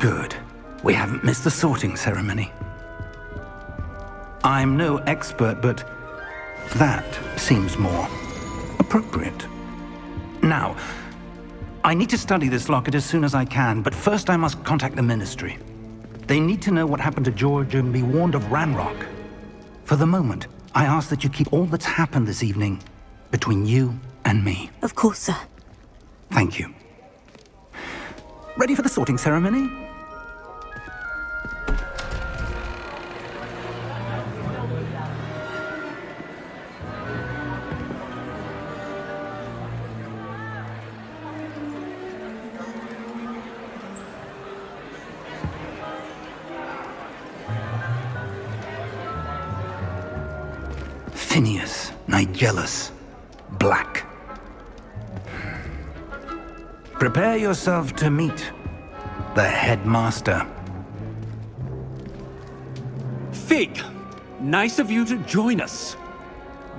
Good. We haven't missed the sorting ceremony. I'm no expert, but that seems more appropriate. Now, I need to study this locket as soon as I can, but first I must contact the Ministry. They need to know what happened to George and be warned of Ranrock. For the moment, I ask that you keep all that's happened this evening between you and me. Of course, sir. Thank you. Ready for the sorting ceremony? Phineas, Nigellus, Black. Prepare yourself to meet the headmaster. Fig, nice of you to join us.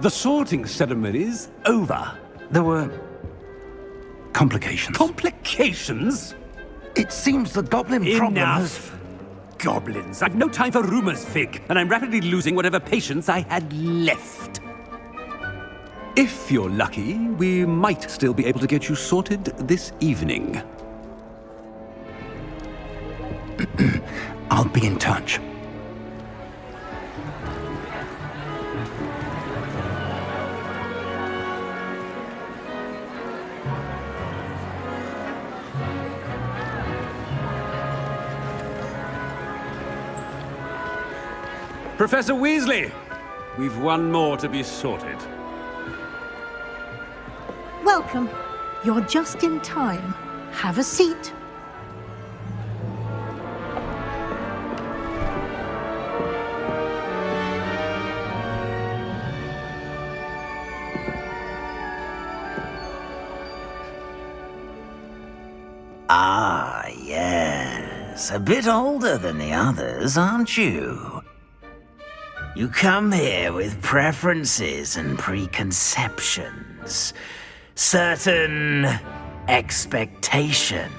The sorting ceremony's over. There were complications. Complications? It seems the goblin problem has... Enough! Goblins. I've no time for rumors, Fig, and I'm rapidly losing whatever patience I had left. If you're lucky, we might still be able to get you sorted this evening. I'll be in touch. Professor Weasley, we've one more to be sorted. Welcome. You're just in time. Have a seat. Ah, yes. A bit older than the others, aren't you? You come here with preferences and preconceptions. Certain expectations.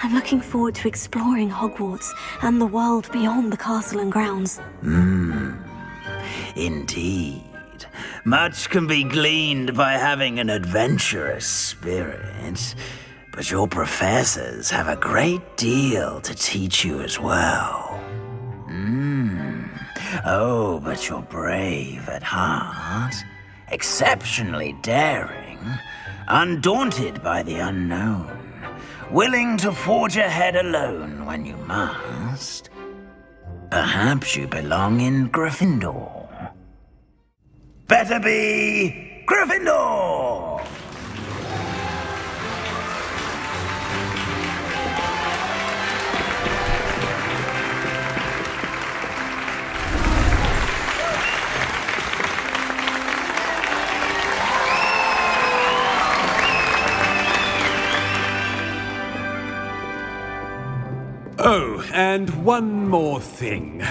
I'm looking forward to exploring Hogwarts and the world beyond the castle and grounds. Indeed. Much can be gleaned by having an adventurous spirit, but your professors have a great deal to teach you as well. Oh, but you're brave at heart, exceptionally daring, undaunted by the unknown, willing to forge ahead alone when you must. Perhaps you belong in Gryffindor. Better be Gryffindor! Oh, and one more thing.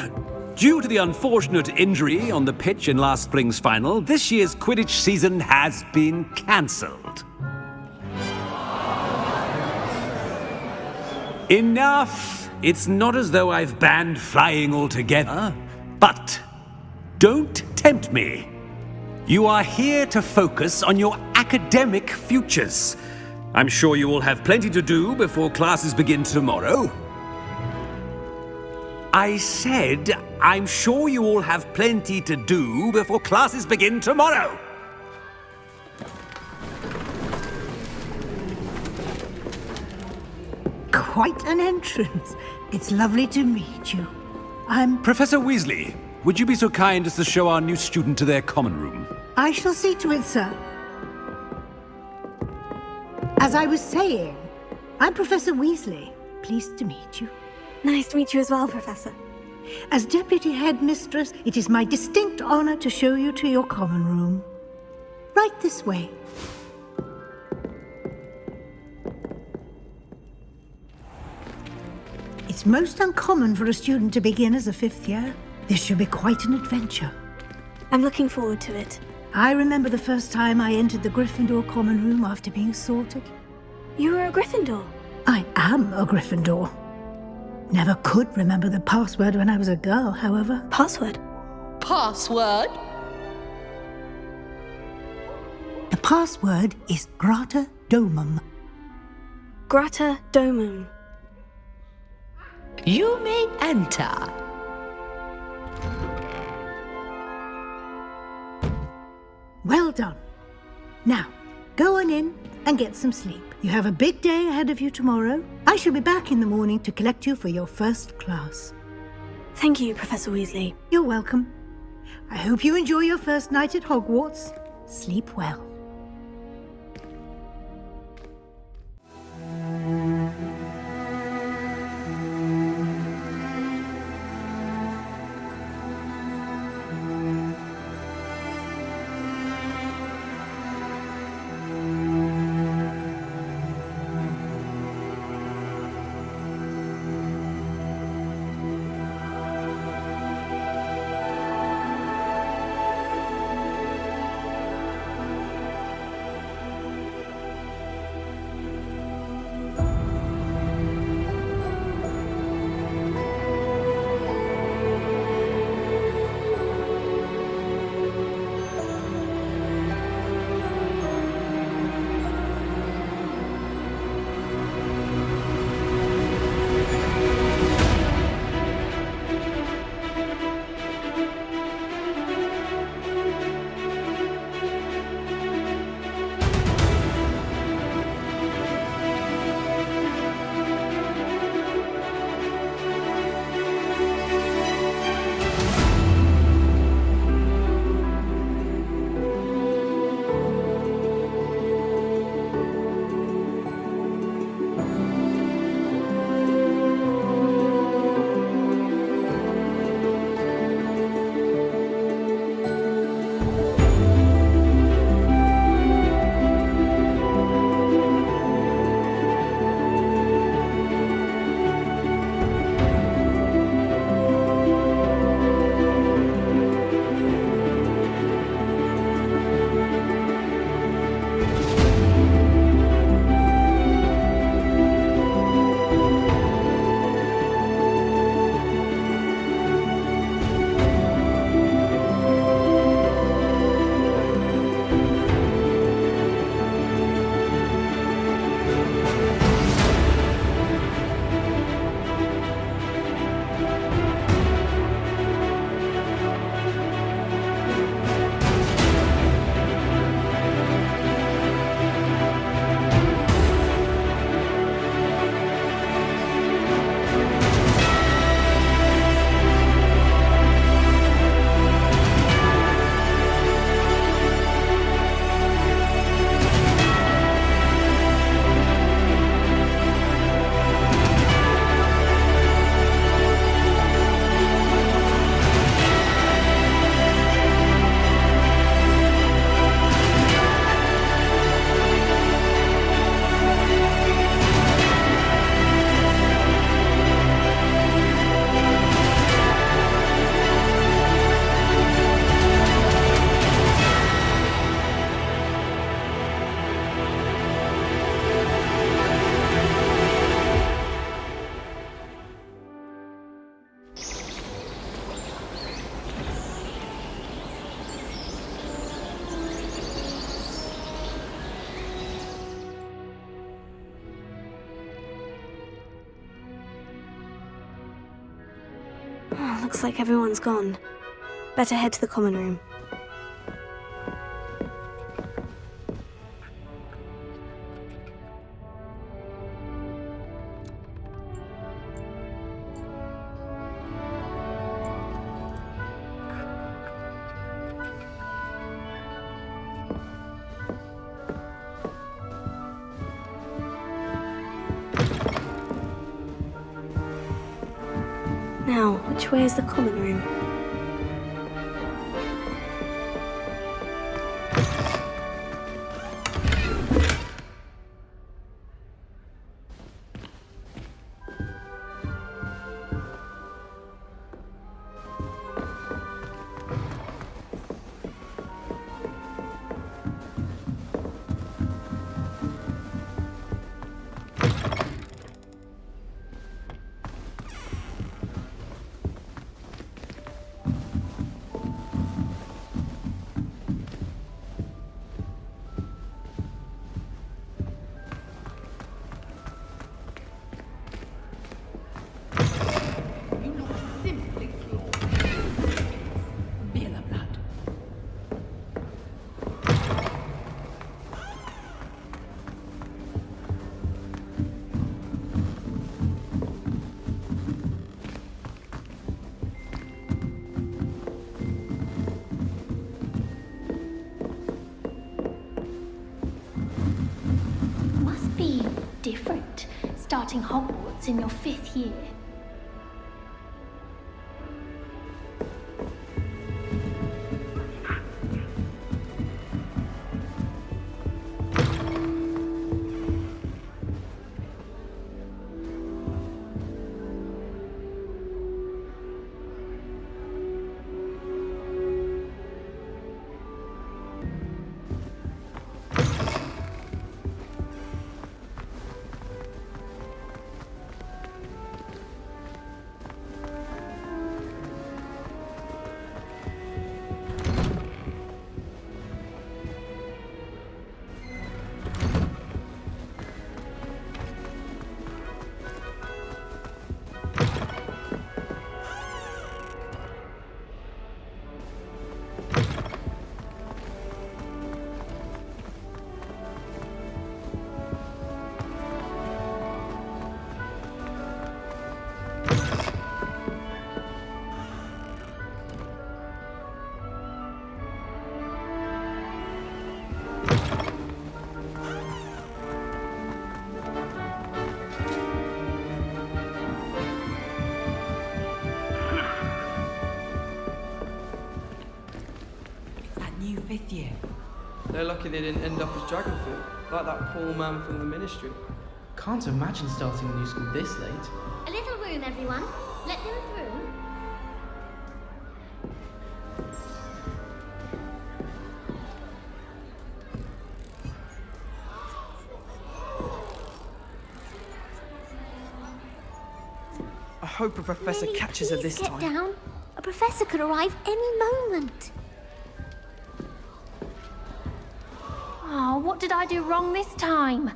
Due to the unfortunate injury on the pitch in last spring's final, this year's Quidditch season has been cancelled. Enough! It's not as though I've banned flying altogether, but don't tempt me. You are here to focus on your academic futures. I'm sure you will have plenty to do before classes begin tomorrow. I said, I'm sure you all have plenty to do before classes begin tomorrow. Quite an entrance. It's lovely to meet you. I'm... Professor Weasley, would you be so kind as to show our new student to their common room? I shall see to it, sir. As I was saying, I'm Professor Weasley. Pleased to meet you. Nice to meet you as well, Professor. As Deputy Headmistress, it is my distinct honor to show you to your common room. Right this way. It's most uncommon for a student to begin as a fifth year. This should be quite an adventure. I'm looking forward to it. I remember the first time I entered the Gryffindor common room after being sorted. You were a Gryffindor. I am a Gryffindor. Never could remember the password when I was a girl, however. Password? Password? The password is Grata Domum. Grata Domum. You may enter. Well done. Now, go on in and get some sleep. You have a big day ahead of you tomorrow. I shall be back in the morning to collect you for your first class. Thank you, Professor Weasley. You're welcome. I hope you enjoy your first night at Hogwarts. Sleep well. Oh, looks like everyone's gone. Better head to the common room. Now, which way is the common room? starting Hogwarts in your 5th year. New 5th year. They're lucky they didn't end up as dragon fruit, like that poor man from the ministry. Can't imagine starting a new school this late. A little room, everyone. Let them through. I hope a professor Lily, catches her please this get time. down. A professor could arrive any moment. Oh, what did I do wrong this time?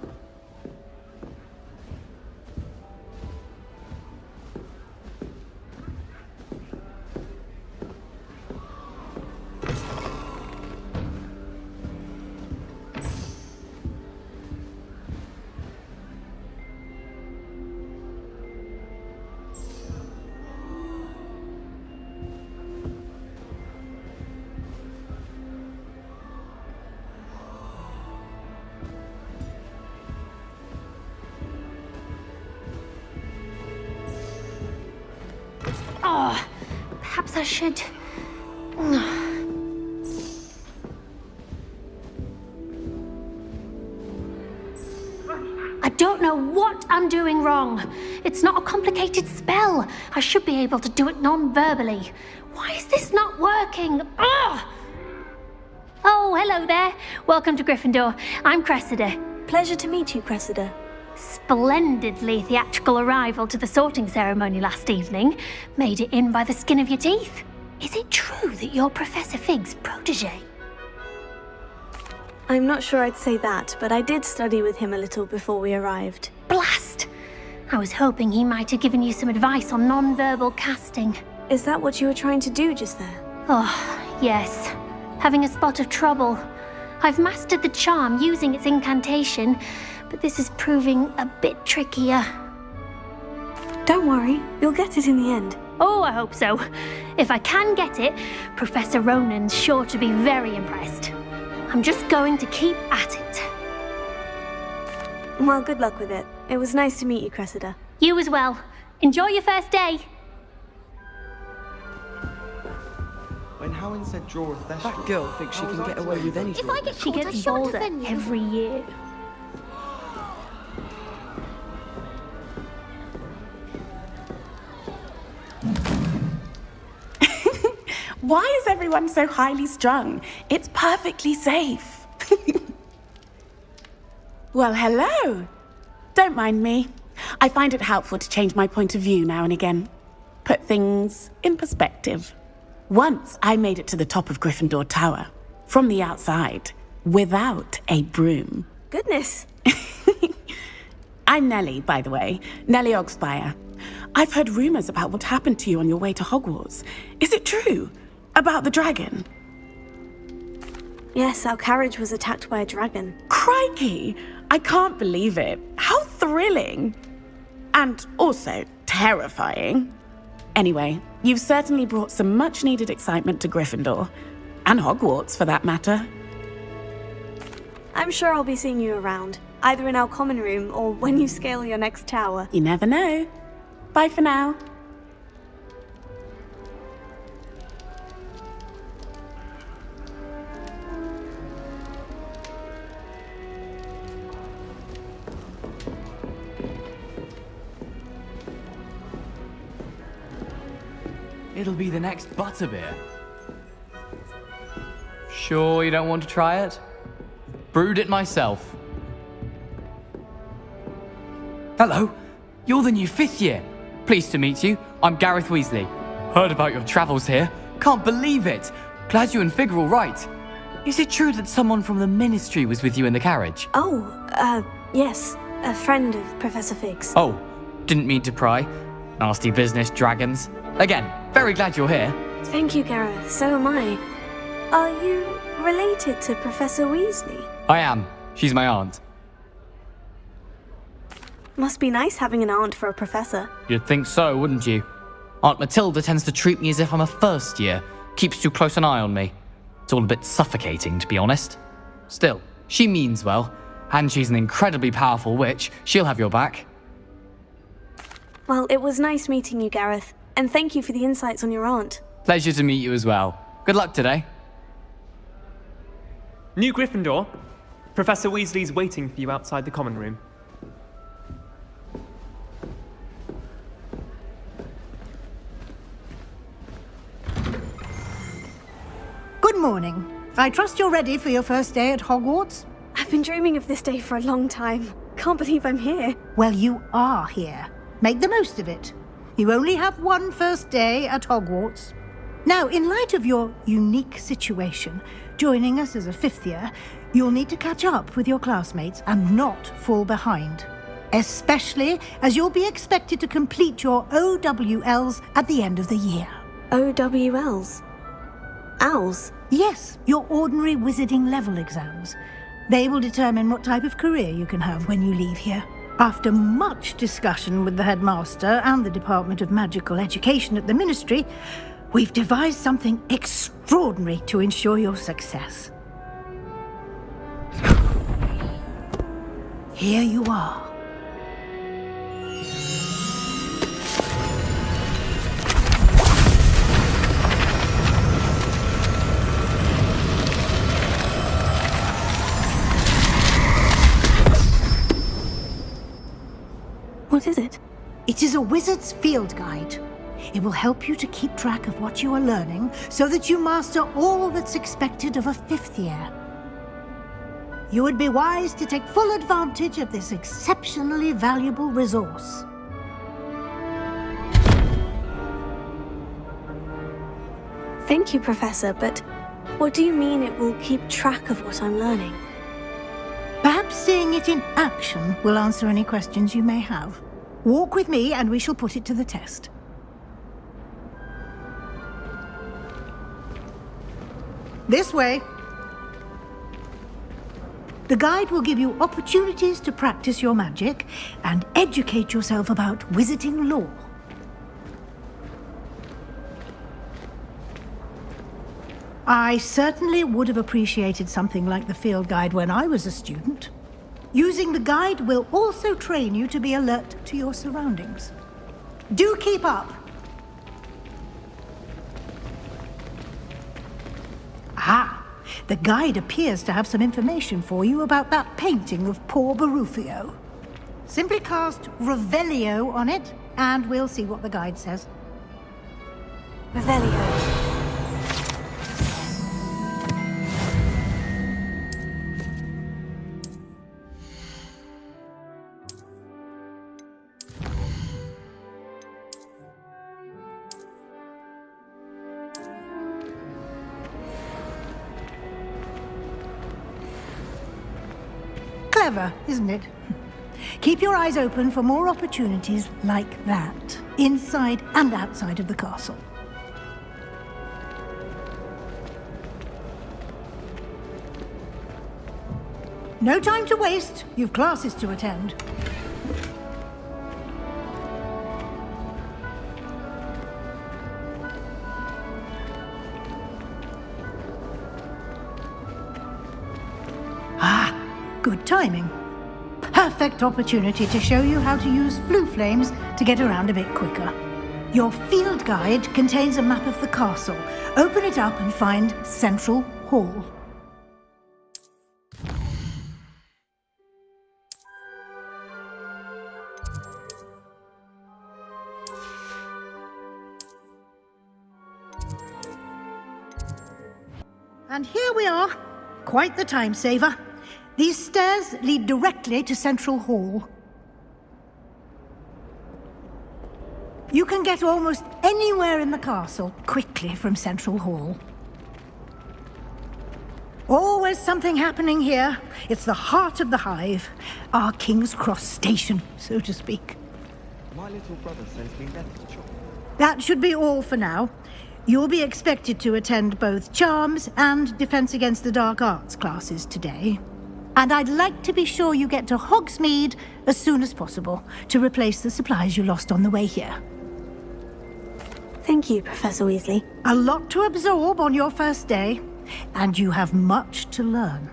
Oh, perhaps I should. I don't know what I'm doing wrong. It's not a complicated spell. I should be able to do it non-verbally. Why is this not working? Ugh! Oh, hello there. Welcome to Gryffindor. I'm Cressida. Pleasure to meet you, Cressida. Splendidly theatrical arrival to the sorting ceremony last evening. Made it in by the skin of your teeth. Is it true that you're Professor Fig's protege? I'm not sure I'd say that, but I did study with him a little before we arrived. Blast! I was hoping he might have given you some advice on non-verbal casting. Is that what you were trying to do just there? Oh, yes. Having a spot of trouble. I've mastered the charm using its incantation, but this is proving a bit trickier. Don't worry, you'll get it in the end. Oh, I hope so. If I can get it, Professor Ronan's sure to be very impressed. I'm just going to keep at it. Well, good luck with it. It was nice to meet you, Cressida. You as well. Enjoy your first day. When Helen said draw a thestrals, that girl thinks she can get away with any If draw. I get She caught, I gets shan't bolder offend you. every year. Why is everyone so highly strung? It's perfectly safe. Well, hello. Don't mind me. I find it helpful to change my point of view now and again. Put things in perspective. Once I made it to the top of Gryffindor Tower, from the outside, without a broom. Goodness. I'm Nellie, by the way. Nellie Ogspire. I've heard rumors about what happened to you on your way to Hogwarts. Is it true? About the dragon? Yes, our carriage was attacked by a dragon. Crikey! I can't believe it. How thrilling! And also terrifying. Anyway, you've certainly brought some much-needed excitement to Gryffindor. And Hogwarts, for that matter. I'm sure I'll be seeing you around. either in our common room or when you scale your next tower. You never know. Bye for now. It'll be the next butterbeer. Sure you don't want to try it? Brewed it myself. Hello, you're the new 5th year. Pleased to meet you. I'm Gareth Weasley. Heard about your travels here. Can't believe it. Glad you and Fig are all right. Is it true that someone from the Ministry was with you in the carriage? Yes. A friend of Professor Fig's. Oh, didn't mean to pry. Nasty business, dragons. Again, very glad you're here. Thank you, Gareth. So am I. Are you related to Professor Weasley? I am. She's my aunt. Must be nice having an aunt for a professor. You'd think so, wouldn't you? Aunt Matilda tends to treat me as if I'm a first year. Keeps too close an eye on me. It's all a bit suffocating, to be honest. Still, she means well. And she's an incredibly powerful witch. She'll have your back. Well, it was nice meeting you, Gareth. And thank you for the insights on your aunt. Pleasure to meet you as well. Good luck today. New Gryffindor. Professor Weasley's waiting for you outside the common room. Good morning. I trust you're ready for your first day at Hogwarts? I've been dreaming of this day for a long time. Can't believe I'm here. Well, you are here. Make the most of it. You only have one first day at Hogwarts. Now, in light of your unique situation, joining us as a 5th year, you'll need to catch up with your classmates and not fall behind. Especially as you'll be expected to complete your OWLs at the end of the year. OWLs? Owls? Yes, your ordinary wizarding level exams. They will determine what type of career you can have when you leave here. After much discussion with the headmaster and the Department of Magical Education at the Ministry, we've devised something extraordinary to ensure your success. Here you are. What is it? It is a wizard's field guide. It will help you to keep track of what you are learning so that you master all that's expected of a 5th year. You would be wise to take full advantage of this exceptionally valuable resource. Thank you, Professor, but what do you mean it will keep track of what I'm learning? Perhaps seeing it in action will answer any questions you may have. Walk with me and we shall put it to the test. This way. The guide will give you opportunities to practice your magic and educate yourself about wizarding lore. I certainly would have appreciated something like the field guide when I was a student. Using the guide will also train you to be alert to your surroundings. Do keep up! Ah, the guide appears to have some information for you about that painting of poor Barufio. Simply cast Revelio on it, and we'll see what the guide says. Revelio. Clever, isn't it? Keep your eyes open for more opportunities like that, inside and outside of the castle. No time to waste. You've classes to attend. Ah, good timing. perfect opportunity to show you how to use flue flames to get around a bit quicker. Your field guide contains a map of the castle. Open it up and find Central Hall. And here we are. Quite the time saver. These stairs lead directly to Central Hall. You can get almost anywhere in the castle quickly from Central Hall. Always something happening here. It's the heart of the hive. Our King's Cross station, so to speak. My little brother sends me letters. That should be all for now. You'll be expected to attend both Charms and Defense Against the Dark Arts classes today. And I'd like to be sure you get to Hogsmeade as soon as possible to replace the supplies you lost on the way here. Thank you, Professor Weasley. A lot to absorb on your first day, and you have much to learn.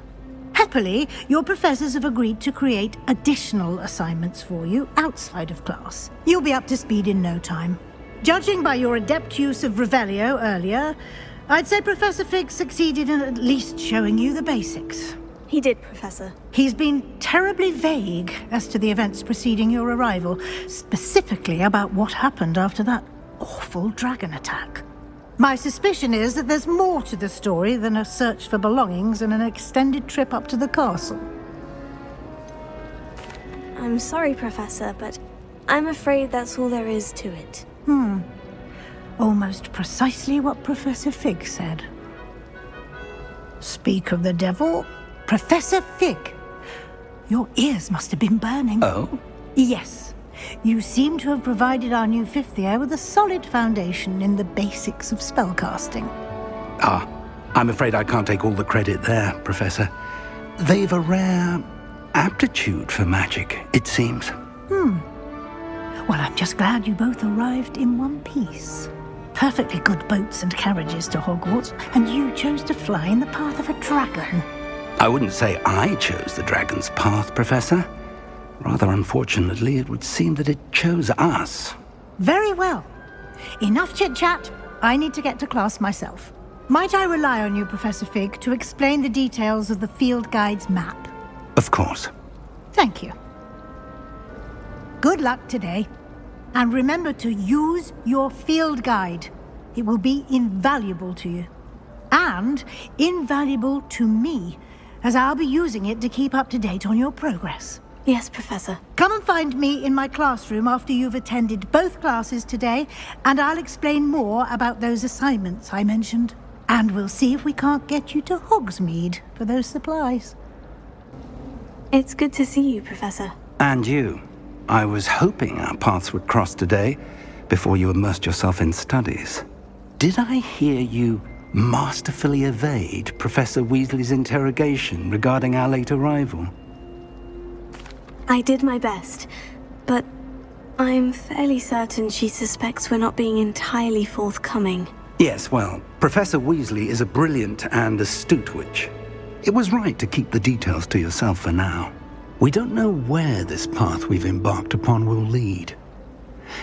Happily, your professors have agreed to create additional assignments for you outside of class. You'll be up to speed in no time. Judging by your adept use of Revelio earlier, I'd say Professor Fig succeeded in at least showing you the basics. He did, Professor. He's been terribly vague as to the events preceding your arrival, specifically about what happened after that awful dragon attack. My suspicion is that there's more to the story than a search for belongings and an extended trip up to the castle. I'm sorry, Professor, but I'm afraid that's all there is to it. Almost precisely what Professor Fig said. Speak of the devil, Professor Fig. Your ears must have been burning. Oh? Yes. You seem to have provided our new fifth year with a solid foundation in the basics of spellcasting. Ah, I'm afraid I can't take all the credit there, Professor. They've a rare aptitude for magic, it seems. Well, I'm just glad you both arrived in one piece. Perfectly good boats and carriages to Hogwarts, and you chose to fly in the path of a dragon. I wouldn't say I chose the dragon's path, Professor. Rather unfortunately, it would seem that it chose us. Very well. Enough chit-chat. I need to get to class myself. Might I rely on you, Professor Fig, to explain the details of the field guide's map? Of course. Thank you. Good luck today. And remember to use your field guide. It will be invaluable to you. And invaluable to me, as I'll be using it to keep up to date on your progress. Yes, Professor. Come and find me in my classroom after you've attended both classes today, and I'll explain more about those assignments I mentioned. And we'll see if we can't get you to Hogsmeade for those supplies. It's good to see you, Professor. And you. I was hoping our paths would cross today, before you immersed yourself in studies. Did I hear you masterfully evade Professor Weasley's interrogation regarding our late arrival? I did my best, but I'm fairly certain she suspects we're not being entirely forthcoming. Yes, well, Professor Weasley is a brilliant and astute witch. It was right to keep the details to yourself for now. We don't know where this path we've embarked upon will lead.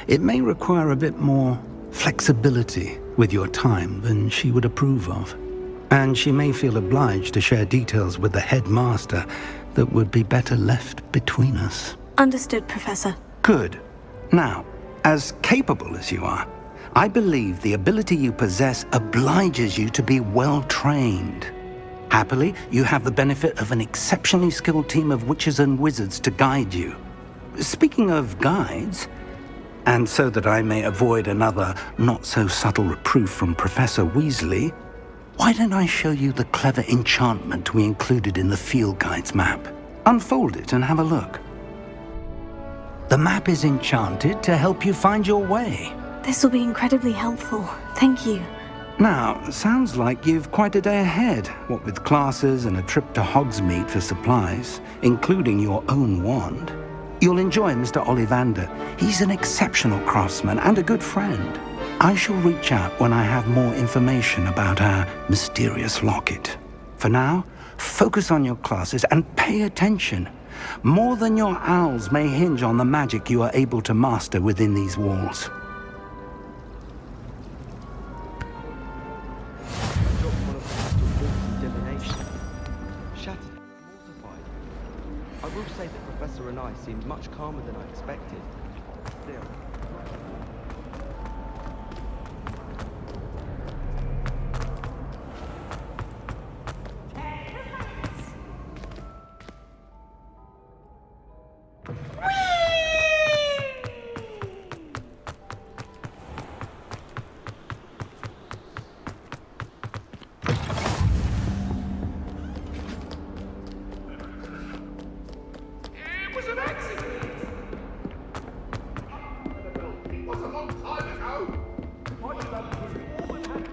It may require a bit more flexibility with your time than she would approve of. And she may feel obliged to share details with the headmaster that would be better left between us. Understood, Professor. Good. Now, as capable as you are, I believe the ability you possess obliges you to be well trained. Happily, you have the benefit of an exceptionally skilled team of witches and wizards to guide you. Speaking of guides, and so that I may avoid another not-so-subtle reproof from Professor Weasley, why don't I show you the clever enchantment we included in the field guide's map? Unfold it and have a look. The map is enchanted to help you find your way. This will be incredibly helpful. Thank you. Now, sounds like you've quite a day ahead, what with classes and a trip to Hogsmeade for supplies, including your own wand. You'll enjoy Mr. Ollivander. He's an exceptional craftsman and a good friend. I shall reach out when I have more information about our mysterious locket. For now, focus on your classes and pay attention. More than your owls may hinge on the magic you are able to master within these walls. Shattered, mortified. I will say that Professor and I seemed much calmer than I expected. Still.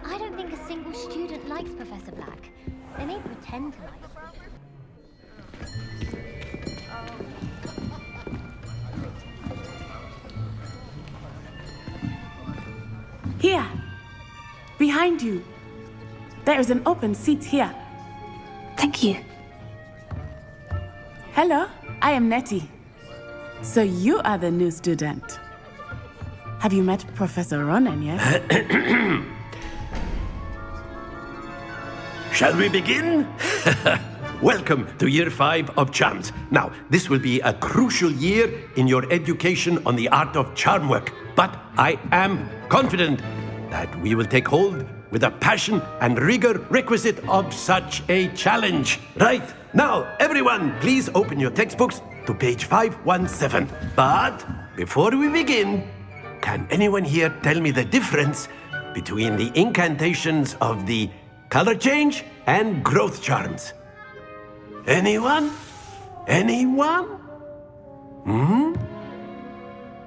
I don't think a single student likes Professor Black. They may pretend to like him. Here. Behind you. There is an open seat here. Thank you. Hello, I am Nettie. So you are the new student. Have you met Professor Ronan yet? Shall we begin? Welcome to Year 5 of Charms. Now, this will be a crucial year in your education on the art of charm work. But I am confident that we will take hold with the passion and rigor requisite of such a challenge. Right, now, everyone, please open your textbooks to page 517. But before we begin, can anyone here tell me the difference between the incantations of the color change and growth charms? Anyone? Anyone?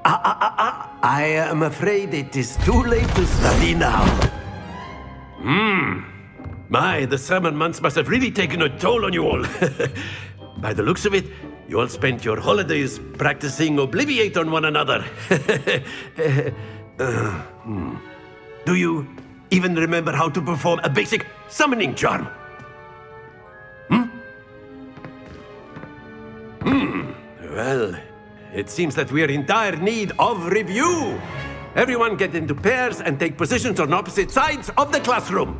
I am afraid it is too late to study now. My, the summer months must have really taken a toll on you all. By the looks of it, you all spent your holidays practicing Obliviate on one another. Do you even remember how to perform a basic summoning charm? Well, it seems that we are in dire need of review. Everyone get into pairs and take positions on opposite sides of the classroom.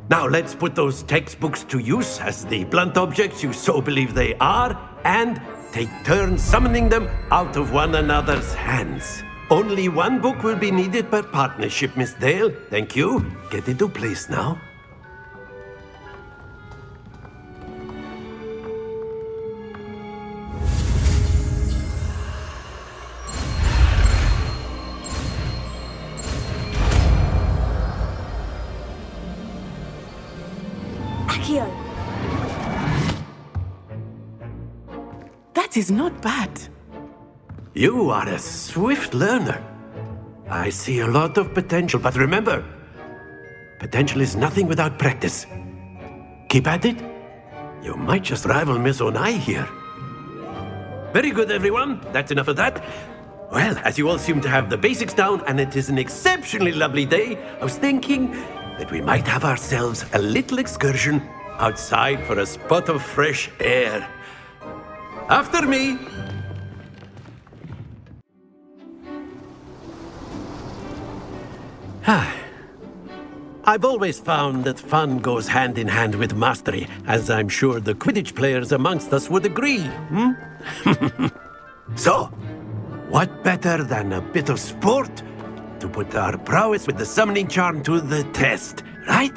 Now let's put those textbooks to use as the blunt objects you so believe they are, and take turns summoning them out of one another's hands. Only one book will be needed per partnership, Miss Dale. Thank you. Get into place now. Accio. That is not bad. You are a swift learner. I see a lot of potential, but remember, potential is nothing without practice. Keep at it. You might just rival Miss Onai here. Very good, everyone. That's enough of that. Well, as you all seem to have the basics down, and it is an exceptionally lovely day, I was thinking that we might have ourselves a little excursion outside for a spot of fresh air. After me. I've always found that fun goes hand in hand with mastery, as I'm sure the Quidditch players amongst us would agree. So, what better than a bit of sport to put our prowess with the summoning charm to the test, right?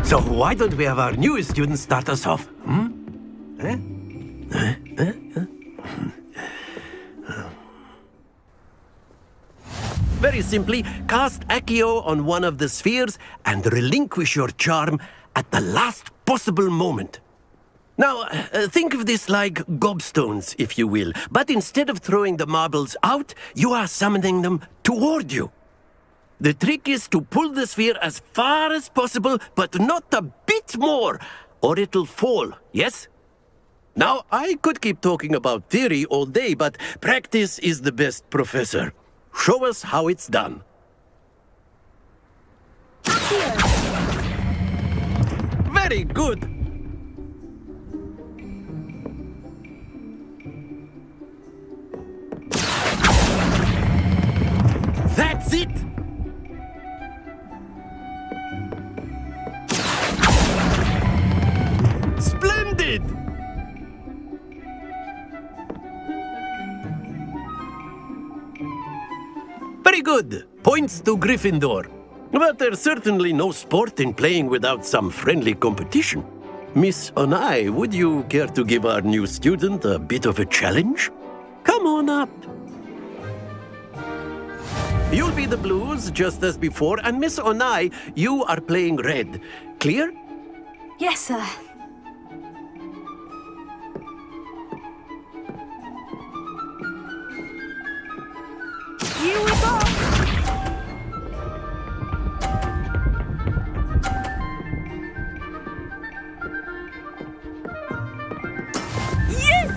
So why don't we have our newest student start us off? Very simply, cast Accio on one of the spheres and relinquish your charm at the last possible moment. Now, think of this like gobstones, if you will. But instead of throwing the marbles out, you are summoning them toward you. The trick is to pull the sphere as far as possible, but not a bit more, or it'll fall, yes? Now, I could keep talking about theory all day, but practice is the best professor. Show us how it's done. Very good. That's it! Splendid! Very good. Points to Gryffindor. But there's certainly no sport in playing without some friendly competition. Miss Onai, would you care to give our new student a bit of a challenge? Come on up. You'll be the blues, just as before, and Miss Onai, you are playing red. Clear? Yes, sir. Here we go! Yes!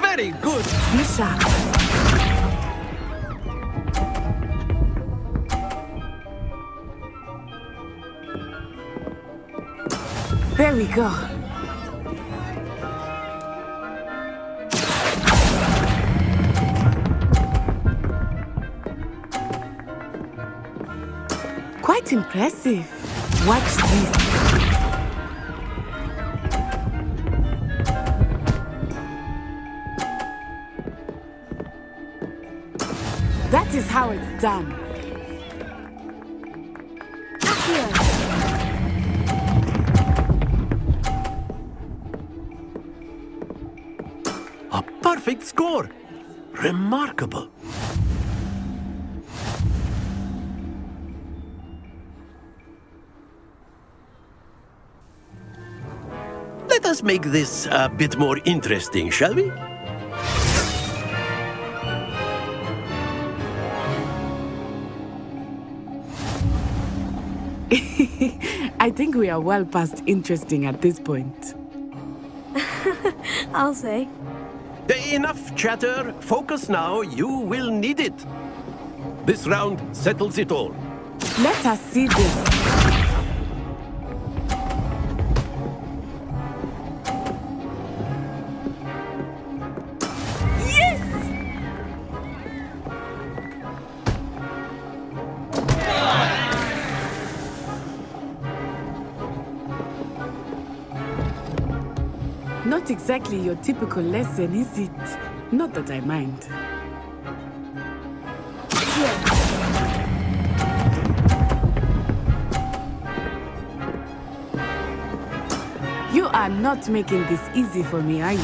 Very good. Misha. There we go. Quite impressive. Watch this. That is how it's done. A perfect score. Remarkable. Let us make this a bit more interesting, shall we? I think we are well past interesting at this point. I'll say. Enough chatter. Focus now. You will need it. This round settles it all. Let us see this. Yes! Not exactly your typical lesson, is it? Not that I mind. You are not making this easy for me, are you?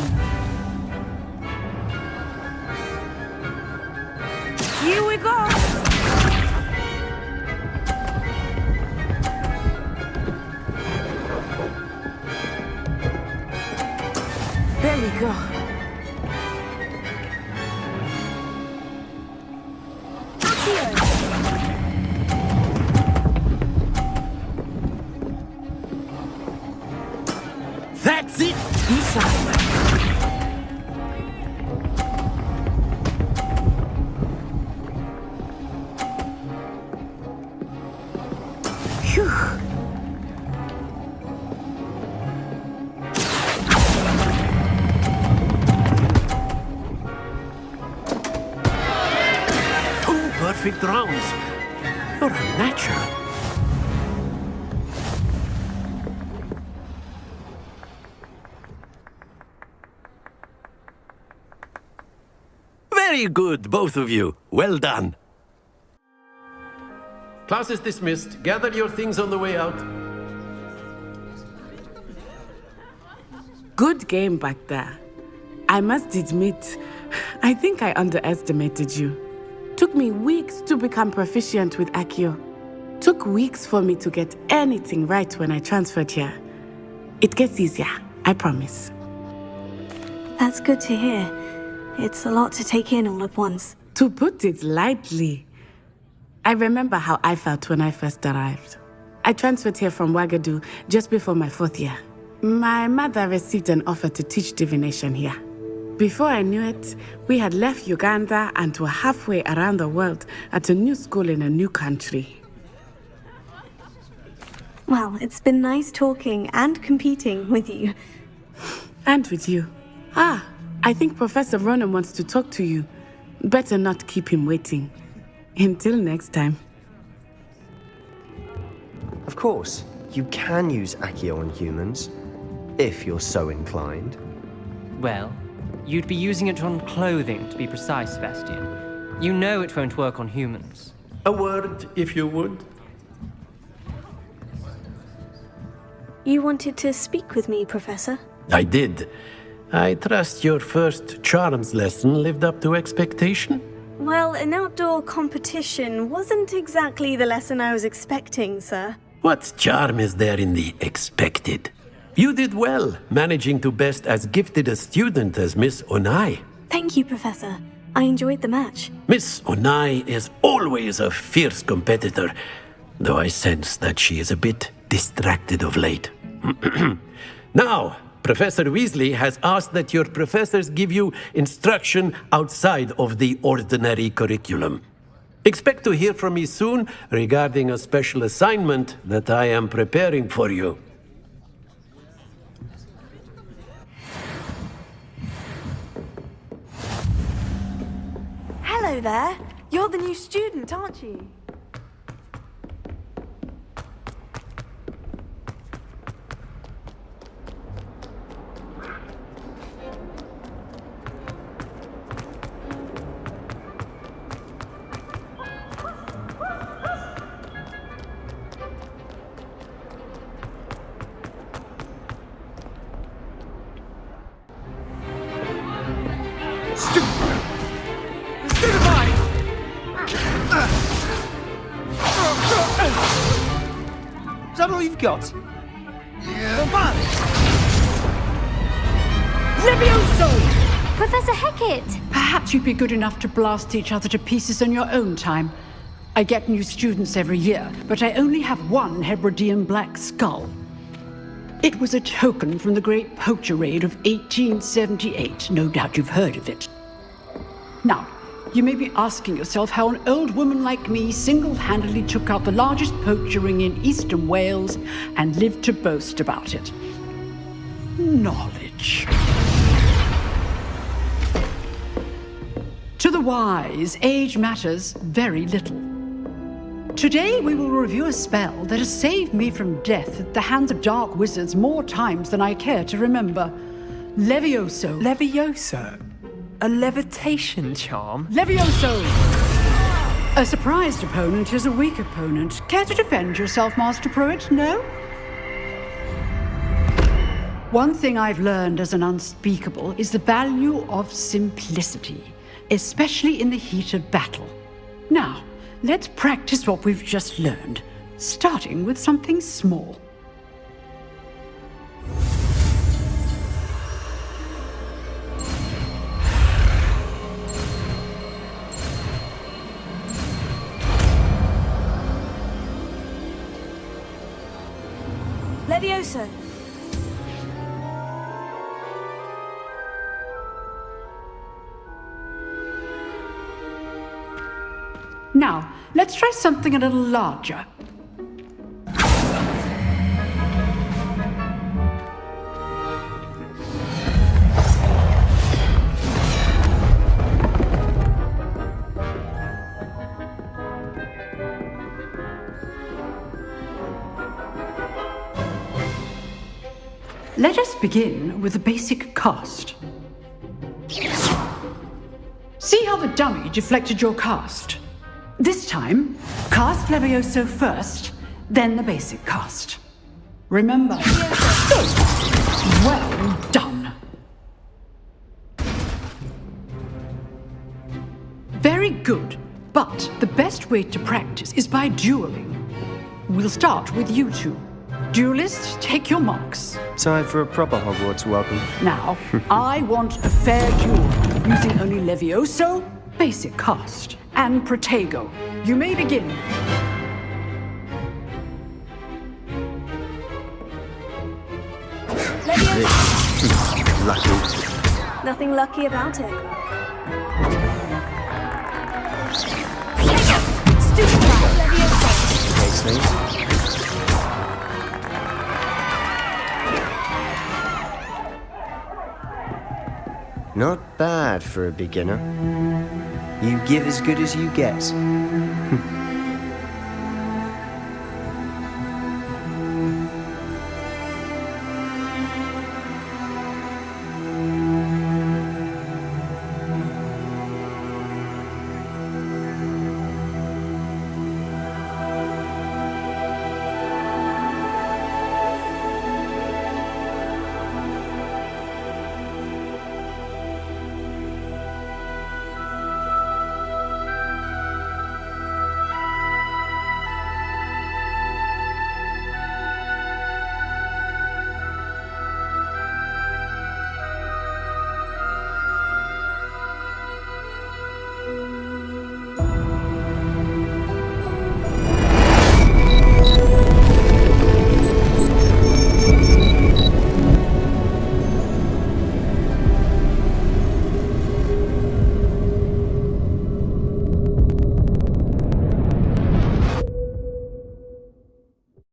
Here we go! There we go. That's it! Misha. Phew. Perfect rounds. You're a natural. Very good, both of you. Well done. Class is dismissed. Gather your things on the way out. Good game back there. I must admit, I think I underestimated you. Took me weeks to become proficient with Accio. Took weeks for me to get anything right when I transferred here. It gets easier, I promise. That's good to hear. It's a lot to take in all at once. To put it lightly, I remember how I felt when I first arrived. I transferred here from Wagadu just before my 4th year. My mother received an offer to teach divination here. Before I knew it, we had left Uganda and were halfway around the world at a new school in a new country. Well, it's been nice talking and competing with you. And with you. I think Professor Ronan wants to talk to you. Better not keep him waiting. Until next time. Of course, you can use Accio on humans, if you're so inclined. Well, you'd be using it on clothing, to be precise, Sebastian. You know it won't work on humans. A word, if you would. You wanted to speak with me, Professor? I did. I trust your first charms lesson lived up to expectation? Well, an outdoor competition wasn't exactly the lesson I was expecting, sir. What charm is there in the expected? You did well, managing to best as gifted a student as Miss Onai. Thank you, Professor. I enjoyed the match. Miss Onai is always a fierce competitor, though I sense that she is a bit distracted of late. Now, Professor Weasley has asked that your professors give you instruction outside of the ordinary curriculum. Expect to hear from me soon regarding a special assignment that I am preparing for you. Hello there. You're the new student, aren't you? Is that all you've got? Yeah. Levioso! Professor Hecat! Perhaps you'd be good enough to blast each other to pieces on your own time. I get new students every year, but I only have one Hebridean black skull. It was a token from the Great Poacher Raid of 1878. No doubt you've heard of it. Now, you may be asking yourself how an old woman like me single-handedly took out the largest poacher ring in eastern Wales and lived to boast about it. Knowledge. To the wise, age matters very little. Today we will review a spell that has saved me from death at the hands of dark wizards more times than I care to remember. Levioso. Levioso? A levitation charm? Levioso! A surprised opponent is a weak opponent. Care to defend yourself, Master Pruitt? No? One thing I've learned as an unspeakable is the value of simplicity, especially in the heat of battle. Now, let's practice what we've just learned, starting with something small. Levioso. Now, let's try something a little larger. Let us begin with the basic cast. See how the dummy deflected your cast? This time, cast Levioso first, then the basic cast. Remember. Well done. Very good, but the best way to practice is by dueling. We'll start with you two. Duelists, take your marks. Time for a proper Hogwarts welcome. Now, I want a fair duel, using only Levioso Basic cost. And Protego. You may begin. Lucky. Nothing lucky about it. Not bad for a beginner. You give as good as you get.